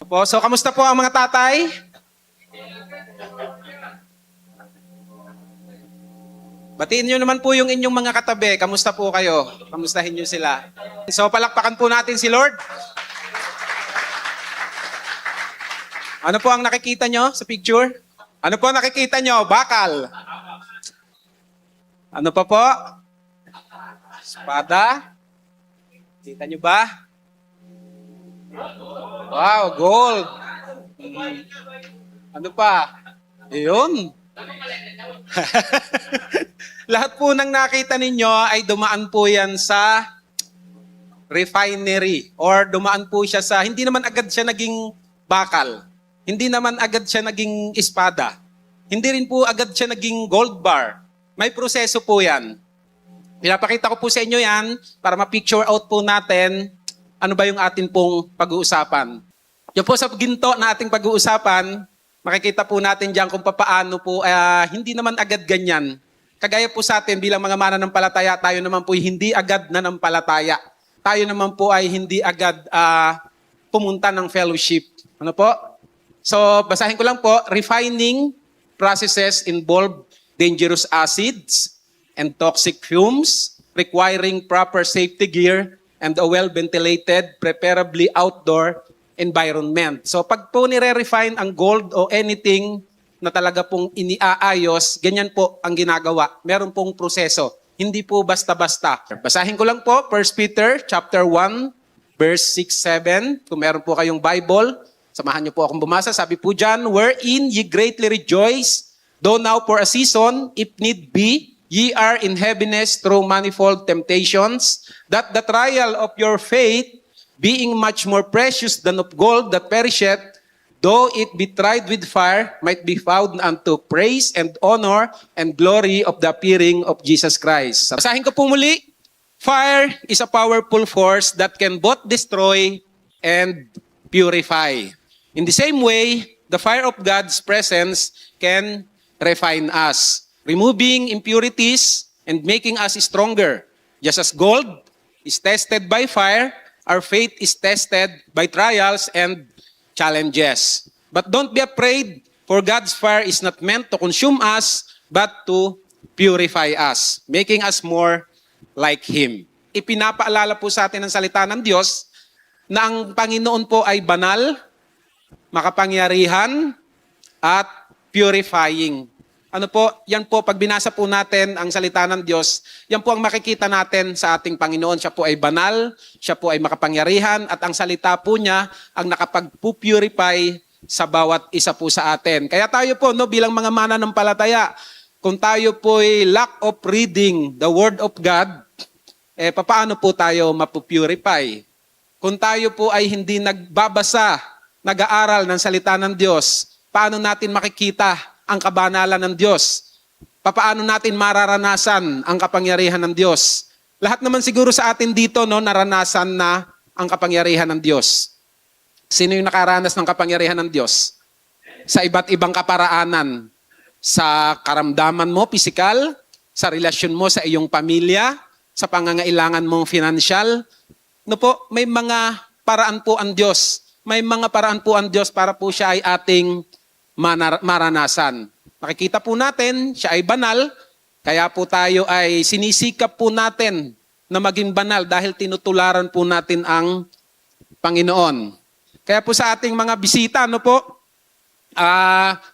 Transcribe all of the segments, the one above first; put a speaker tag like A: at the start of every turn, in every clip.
A: po. So, kamusta po ang mga tatay? Batiin nyo naman po yung inyong mga katabi. Kamusta po kayo? Kamustahin nyo sila. So, palakpakan po natin si Lord. Ano po ang nakikita nyo sa picture? Ano po ang nakikita nyo? Bakal. Ano pa po? Espada. Kita nyo ba? Wow, gold. Ano pa? Ayun. Lahat po ng nakita ninyo ay dumaan po yan sa refinery or dumaan po siya sa, hindi naman agad siya naging bakal. Hindi naman agad siya naging espada. Hindi rin po agad siya naging gold bar. May proseso po yan. Pinapakita ko po sa inyo yan para ma-picture out po natin ano ba yung atin pong pag-uusapan. Yung po sa ginto na ating pag-uusapan, makikita po natin dyan kung paano po, hindi naman agad ganyan. Kagaya po sa atin bilang mga mananampalataya, tayo naman po hindi agad nanampalataya. Tayo naman po ay hindi agad pumunta ng fellowship. Ano po? So, basahin ko lang po, refining processes involve dangerous acids and toxic fumes, requiring proper safety gear and a well-ventilated, preferably outdoor environment. So pag po nire-refine ang gold o anything na talaga pong iniaayos, ganyan po ang ginagawa. Meron pong proseso. Hindi po basta-basta. Basahin ko lang po, 1 Peter chapter 1, verse 6-7. Kung meron po kayong Bible, samahan niyo po akong bumasa. Sabi po dyan, wherein ye greatly rejoice, though now for a season, if need be, ye are in heaviness through manifold temptations, that the trial of your faith, being much more precious than of gold that perisheth, though it be tried with fire, might be found unto praise and honor and glory of the appearing of Jesus Christ. Basahin ko po muli. Fire is a powerful force that can both destroy and purify. In the same way, the fire of God's presence can refine us, removing impurities and making us stronger. Just as gold is tested by fire, our faith is tested by trials and challenges. But don't be afraid, for God's fire is not meant to consume us, but to purify us, making us more like Him. Ipinapaalala po sa atin ng salita ng Diyos na ang Panginoon po ay banal, makapangyarihan, at purifying. Ano po, yan po, pag binasa po natin ang salita ng Diyos, yan po ang makikita natin sa ating Panginoon. Siya po ay banal, siya po ay makapangyarihan, at ang salita po niya ang nakapag-purify sa bawat isa po sa atin. Kaya tayo po, no, bilang mga mananampalataya, kung tayo po ay lack of reading the Word of God, paano po tayo mapupurify? Kung tayo po ay hindi nagbabasa, nag-aaral ng salita ng Diyos, paano natin makikita ang kabanalan ng Diyos? Papaano natin mararanasan ang kapangyarihan ng Diyos? Lahat naman siguro sa atin dito, no, naranasan na ang kapangyarihan ng Diyos. Sino yung nakaranas ng kapangyarihan ng Diyos? Sa iba't ibang kaparaanan. Sa karamdaman mo, pisikal, sa relasyon mo sa iyong pamilya, sa pangangailangan mong financial. No po, may mga paraan po ang Diyos. May mga paraan po ang Diyos para po siya ay ating maranasan. Makikita po natin, siya ay banal, kaya po tayo ay sinisikap po natin na maging banal dahil tinutularan po natin ang Panginoon. Kaya po sa ating mga bisita, ano po,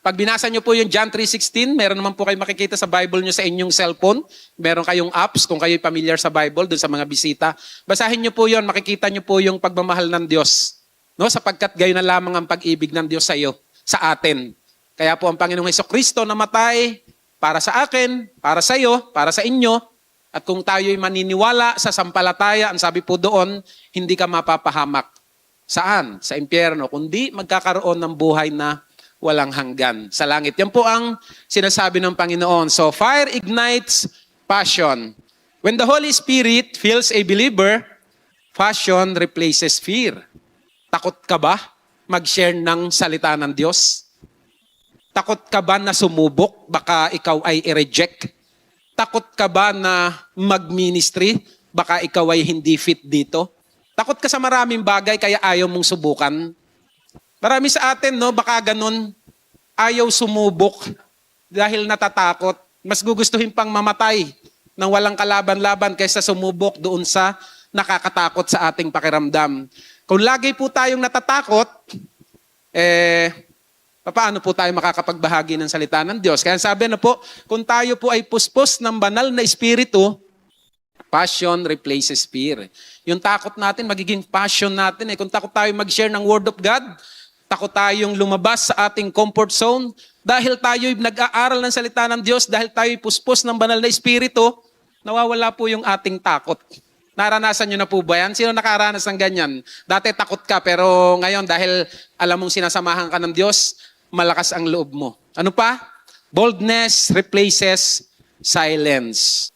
A: pag binasa nyo po yung John 3:16, meron naman po kayo makikita sa Bible nyo sa inyong cellphone. Meron kayong apps kung kayo familiar sa Bible, dun sa mga bisita. Basahin nyo po yun, makikita nyo po yung pagmamahal ng Diyos. No? Sapagkat gayon na lamang ang pag-ibig ng Diyos sa iyo, sa atin. Kaya po ang Panginoong Hesukristo namatay para sa akin, para sa iyo, para sa inyo. At kung tayo'y maniniwala sa sampalataya, ang sabi po doon, hindi ka mapapahamak. Saan? Sa impyerno. Kundi magkakaroon ng buhay na walang hanggan sa langit. Yan po ang sinasabi ng Panginoon. So fire ignites passion. When the Holy Spirit fills a believer, passion replaces fear. Takot ka ba mag-share ng salita ng Diyos? Takot ka ba na sumubok? Baka ikaw ay i-reject. Takot ka ba na mag-ministry? Baka ikaw ay hindi fit dito. Takot ka sa maraming bagay kaya ayaw mong subukan. Marami sa atin, no, baka ganun, ayaw sumubok dahil natatakot. Mas gugustuhin pang mamatay nang walang kalaban-laban kaysa sumubok doon sa nakakatakot sa ating pakiramdam. Kung lagi po tayong natatakot, paano po tayo makakapagbahagi ng salita ng Diyos? Kaya sabi na po, kung tayo po ay puspos ng banal na espiritu, passion replaces fear. Yung takot natin, magiging passion natin. Kung takot tayo mag-share ng Word of God, takot tayong lumabas sa ating comfort zone, dahil tayo'y nag-aaral ng salita ng Diyos, dahil tayo'y puspos ng banal na espiritu, nawawala po yung ating takot. Naranasan nyo na po ba yan? Sino nakaranas ng ganyan? Dati takot ka, pero ngayon dahil alam mong sinasamahan ka ng Diyos, malakas ang loob mo. Ano pa? Boldness replaces silence.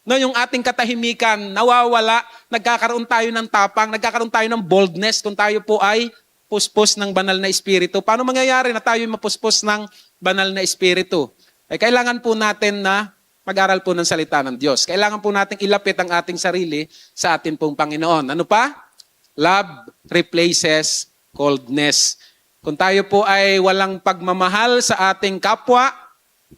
A: No, yung ating katahimikan, nawawala, nagkakaroon tayo ng tapang, nagkakaroon tayo ng boldness kung tayo po ay puspos ng banal na espiritu. Paano mangyayari na tayo mapuspos ng banal na espiritu? Kailangan po natin na mag-aral po ng salita ng Diyos. Kailangan po natin ilapit ang ating sarili sa atin pong Panginoon. Ano pa? Love replaces coldness. Kung tayo po ay walang pagmamahal sa ating kapwa,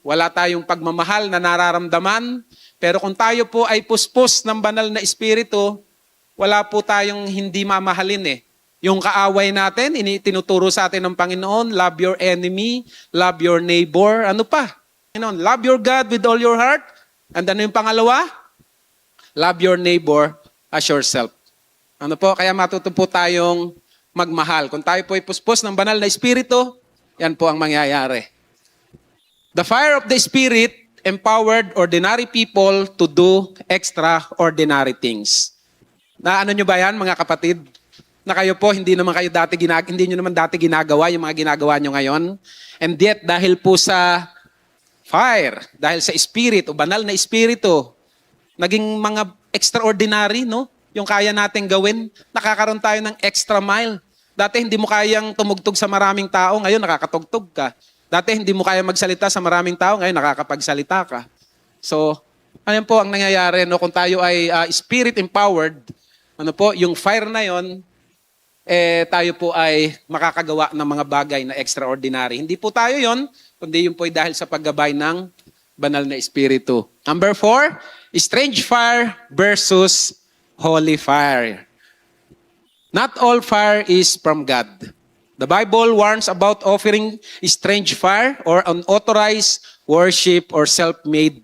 A: wala tayong pagmamahal na nararamdaman, pero kung tayo po ay puspos ng banal na espiritu, wala po tayong hindi mamahalin. Yung kaaway natin, tinuturo sa atin ng Panginoon, love your enemy, love your neighbor. Ano pa? Love your God with all your heart. And ano yung pangalawa? Love your neighbor as yourself. Ano po? Kaya matuto po tayong magmahal. Kung tayo po ay puspos ng banal na espiritu, yan po ang mangyayari. The fire of the Spirit empowered ordinary people to do extraordinary things. Na ano nyo ba yan, mga kapatid? Na kayo po, hindi nyo naman dati ginagawa yung mga ginagawa nyo ngayon. And yet, dahil po sa fire, dahil sa Spirit o banal na Espiritu, naging mga extraordinary, no? Yung kaya nating gawin, nakakaroon tayo ng extra mile. Dati hindi mo kayang tumugtog sa maraming tao, ngayon nakakatugtog ka. Dati hindi mo kaya magsalita sa maraming tao, ngayon nakakapagsalita ka. So, ano po ang nangyayari, no? Kung tayo ay Spirit-empowered, ano po, yung fire na yon, tayo po ay makakagawa ng mga bagay na extraordinary. Hindi po tayo yon, kundi yun po ay dahil sa paggabay ng banal na Espiritu. Number 4, strange fire versus holy fire. Not all fire is from God. The Bible warns about offering strange fire or unauthorized worship or self-made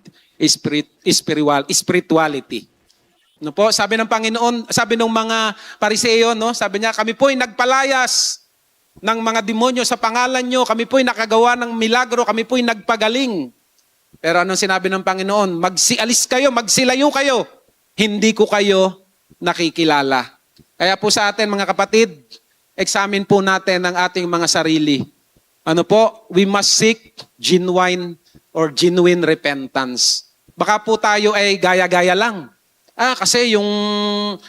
A: spirituality. No po, sabi ng Panginoon, sabi ng mga Pariseo, no, sabi niya, kami po ay nagpalayas ng mga demonyo sa pangalan nyo, kami po ay nakagawa ng milagro, kami po ay nagpagaling. Pero anong sinabi ng Panginoon? Magsialis kayo, magsilayo kayo. Hindi ko kayo nakikilala. Kaya po sa atin mga kapatid, examine po natin ang ating mga sarili. Ano po? We must seek genuine repentance. Baka po tayo ay gaya-gaya lang. Kasi yung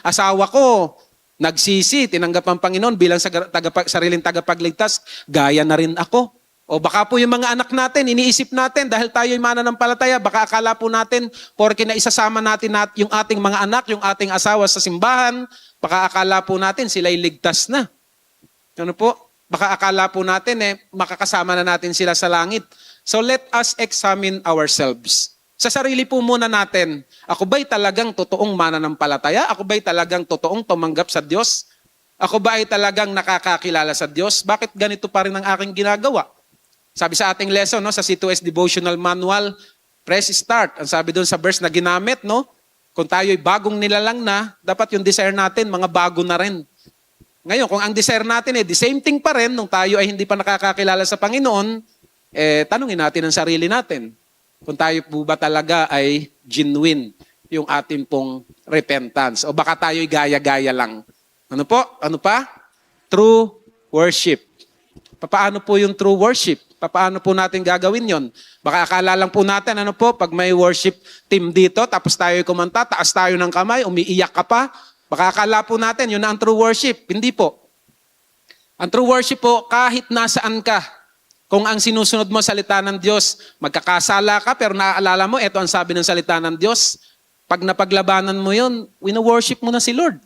A: asawa ko, nagsisi, tinanggap ang Panginoon bilang sariling tagapagligtas, gaya na rin ako. O baka po yung mga anak natin, iniisip natin, dahil tayo ay mananampalataya, baka akala po natin, porke na isasama natin yung ating mga anak, yung ating asawa sa simbahan, baka akala po natin sila'y ligtas na. Ano po? Baka akala po natin, makakasama na natin sila sa langit. So let us examine ourselves. Sa sarili po muna natin, ako ba'y talagang totoong mananampalataya? Ako ba'y talagang totoong tumanggap sa Diyos? Ako ba ay talagang nakakakilala sa Diyos? Bakit ganito pa rin ang aking ginagawa? Sabi sa ating lesson, no, sa C2S Devotional Manual, press start. Ang sabi doon sa verse na ginamit, no, kung tayo'y bagong nilalang na, dapat yung desire natin, mga bago na rin. Ngayon, kung ang desire natin the same thing pa rin, nung tayo ay hindi pa nakakakilala sa Panginoon, tanungin natin ang sarili natin. Kung tayo po ba talaga ay genuine yung ating pong repentance. O baka tayo'y gaya-gaya lang. Ano po? Ano pa? True worship. Paano po yung true worship? Paano po natin gagawin yon? Baka akala lang po natin, ano po, pag may worship team dito, tapos tayo'y kumanta, taas tayo ng kamay, umiiyak ka pa, baka akala po natin, yun na ang true worship. Hindi po. Ang true worship po, kahit nasaan ka, kung ang sinusunod mo salita ng Diyos, magkakasala ka, pero naaalala mo, ito ang sabi ng salita ng Diyos, pag napaglabanan mo yun, wino-worship mo na si Lord.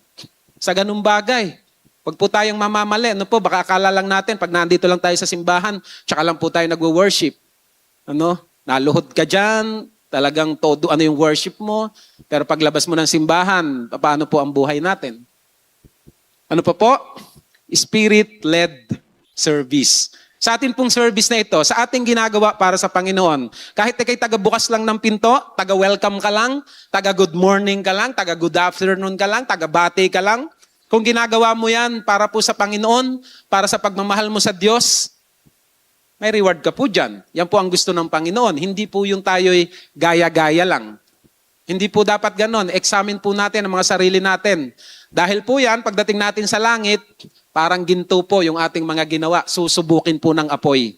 A: Sa ganung bagay. Huwag po tayong mamamali. Ano po, baka akala lang natin, pag nandito lang tayo sa simbahan, tsaka lang po tayo nagwo-worship. Ano, naluhod ka dyan, talagang todo ano yung worship mo, pero paglabas mo ng simbahan, paano po ang buhay natin? Ano pa po? Spirit-led service. Sa atin pong service na ito, sa ating ginagawa para sa Panginoon, kahit ikay taga-bukas lang ng pinto, taga-welcome ka lang, taga-good morning ka lang, taga-good afternoon ka lang, taga-bati ka lang, kung ginagawa mo yan para po sa Panginoon, para sa pagmamahal mo sa Diyos, may reward ka po dyan. Yan po ang gusto ng Panginoon. Hindi po yung tayo'y gaya-gaya lang. Hindi po dapat ganon. Examine po natin ang mga sarili natin. Dahil po yan, pagdating natin sa langit, parang ginto po yung ating mga ginawa. Susubukin po ng apoy.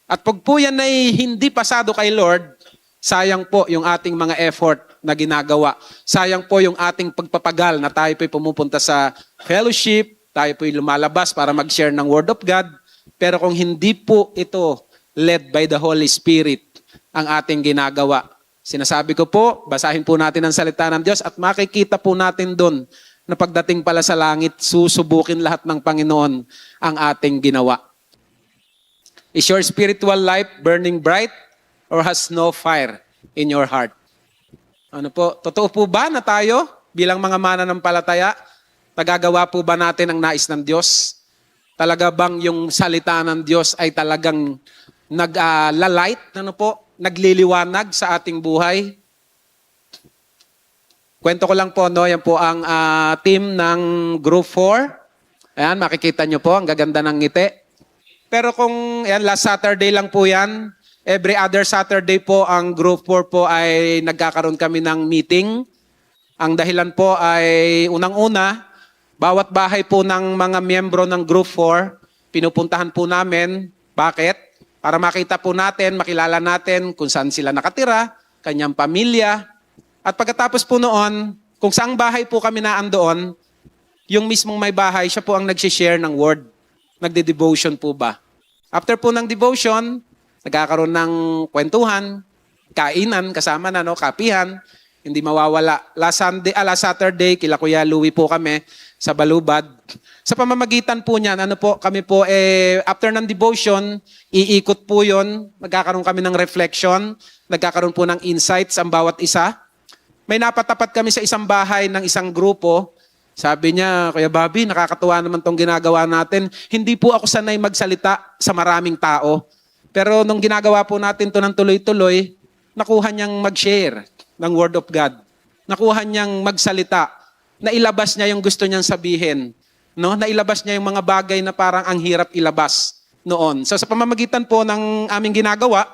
A: At pag po yan ay hindi pasado kay Lord, sayang po yung ating mga effort na ginagawa. Sayang po yung ating pagpapagal na tayo po'y pumupunta sa fellowship, tayo po'y lumalabas para mag-share ng Word of God. Pero kung hindi po ito led by the Holy Spirit ang ating ginagawa, sinasabi ko po, basahin po natin ang salita ng Diyos at makikita po natin doon na pagdating pala sa langit, susubukin lahat ng Panginoon ang ating ginawa. Is your spiritual life burning bright or has no fire in your heart? Ano po, totoo po ba na tayo bilang mga mananampalataya, tagagawa po ba natin ang nais ng Diyos? Talaga bang yung salita ng Diyos ay talagang naglalight, ano po, nagliliwanag sa ating buhay? Kwento ko lang po, no, yan po ang team ng Group 4. Ayan, makikita nyo po, ang gaganda ng ngiti. Pero kung, yan, last Saturday lang po yan, every other Saturday po, ang Group 4 po ay nagkakaroon kami ng meeting. Ang dahilan po ay unang-una, bawat bahay po ng mga miyembro ng Group 4, pinupuntahan po namin. Bakit? Para makita po natin, makilala natin kung saan sila nakatira, kanyang pamilya. At pagkatapos po noon, kung saang bahay po kami naandoon, yung mismong may bahay, siya po ang nagsishare ng word. Nagde-devotion po ba? After po ng devotion, nagkakaroon ng kwentuhan, kainan, kasama na, no, kapihan, hindi mawawala. Last Saturday, kila Kuya Louie po kami sa Balubad. Sa pamamagitan po niyan, ano po, kami po, after ng devotion, iikot po yon, nagkakaroon kami ng reflection, nagkakaroon po ng insights ang bawat isa. May napatapat kami sa isang bahay ng isang grupo. Sabi niya, Kuya Bobby, nakakatuwa naman tong ginagawa natin. Hindi po ako sanay magsalita sa maraming tao. Pero nung ginagawa po natin to ng tuloy-tuloy, nakuha niyang mag-share ng Word of God. Nakuha niyang magsalita. Nailabas niya yung gusto niyang sabihin. No? Nailabas niya yung mga bagay na parang ang hirap ilabas noon. So sa pamamagitan po ng aming ginagawa,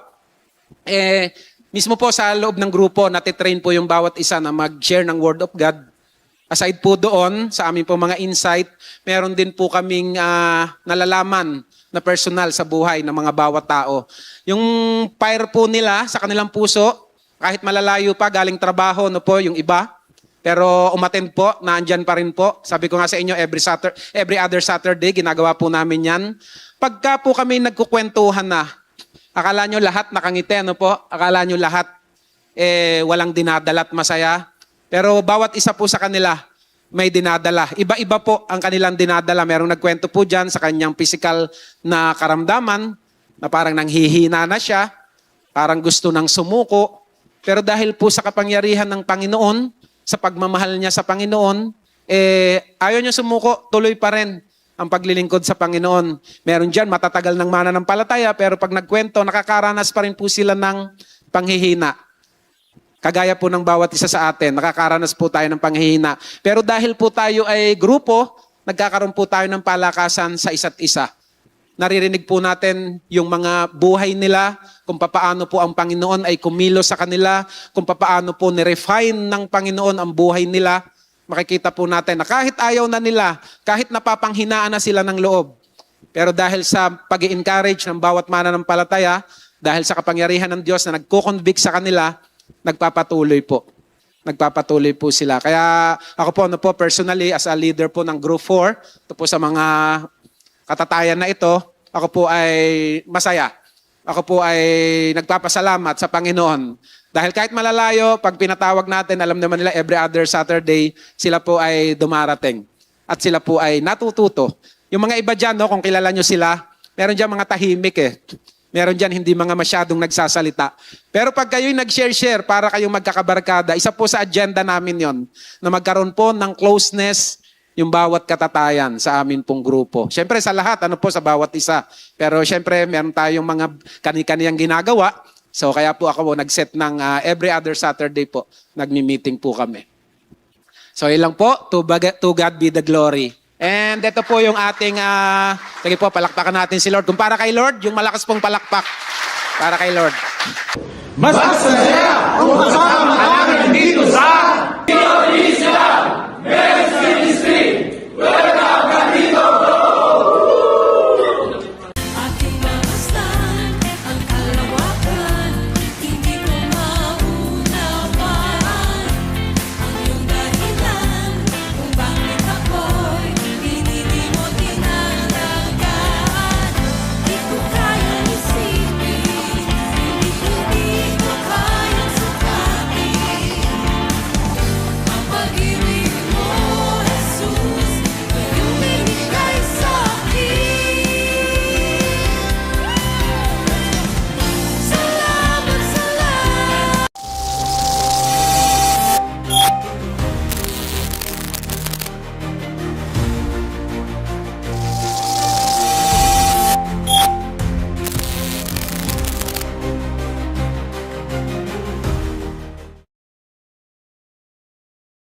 A: mismo po sa loob ng grupo, natitrain po yung bawat isa na mag-share ng Word of God. Aside po doon, sa aming po mga insight, meron din po kaming nalalaman na personal sa buhay ng mga bawat tao. Yung fire po nila sa kanilang puso, kahit malalayo pa, galing trabaho, no po, yung iba. Pero umattend po, naandyan pa rin po. Sabi ko nga sa inyo, every other Saturday, ginagawa po namin yan. Pagka po kami nagkukwentuhan na, akala nyo lahat nakangiti, ano po? Akala nyo lahat walang dinadala at masaya. Pero bawat isa po sa kanila may dinadala. Iba-iba po ang kanilang dinadala. Merong nagkwento po dyan sa kanyang physical na karamdaman na parang nanghihina na siya, parang gusto nang sumuko. Pero dahil po sa kapangyarihan ng Panginoon, sa pagmamahal niya sa Panginoon, ayaw niya sumuko, tuloy pa rin ang paglilingkod sa Panginoon. Meron dyan, matatagal ng mananampalataya, pero pag nagkwento, nakakaranas pa rin po sila ng panghihina. Kagaya po ng bawat isa sa atin, nakakaranas po tayo ng panghihina. Pero dahil po tayo ay grupo, nagkakaroon po tayo ng palakasan sa isa't isa. Naririnig po natin yung mga buhay nila, kung papaano po ang Panginoon ay kumilos sa kanila, kung papaano po nirefine ng Panginoon ang buhay nila. Makikita po natin na kahit ayaw na nila, kahit napapanghinaan na sila ng loob, pero dahil sa pag-i-encourage ng bawat mananampalataya, dahil sa kapangyarihan ng Diyos na nagko-convict sa kanila, nagpapatuloy po. Nagpapatuloy po sila. Kaya ako po, ano po, personally, as a leader po ng Group 4, ito po sa mga katatayan na ito, ako po ay masaya. Ako po ay nagpapasalamat sa Panginoon. Dahil kahit malalayo, pag pinatawag natin, alam naman nila every other Saturday, sila po ay dumarating. at sila po ay natututo. Yung mga iba dyan, no, kung kilala nyo sila, meron dyan mga tahimik eh. Meron dyan hindi mga masyadong nagsasalita. Pero pag kayo'y nag-share-share para kayong magkakabarkada, isa po sa agenda namin yon na magkaroon po ng closeness yung bawat katatayan sa amin pong grupo. Siyempre sa lahat, ano po sa bawat isa. Pero siyempre meron tayong mga kani-kaniyang ginagawa. So kaya po ako nag-set ng every other Saturday po, nagmi-meeting po kami. So ilang po, to God be the glory. And ito po yung ating, sige po, palakpakan natin si Lord. Kung para kay Lord, yung malakas pong palakpak. Para kay Lord.
B: Mas masaya kung kasama ka namin dito sa Pinoy Islam Men's Ministry. Welcome!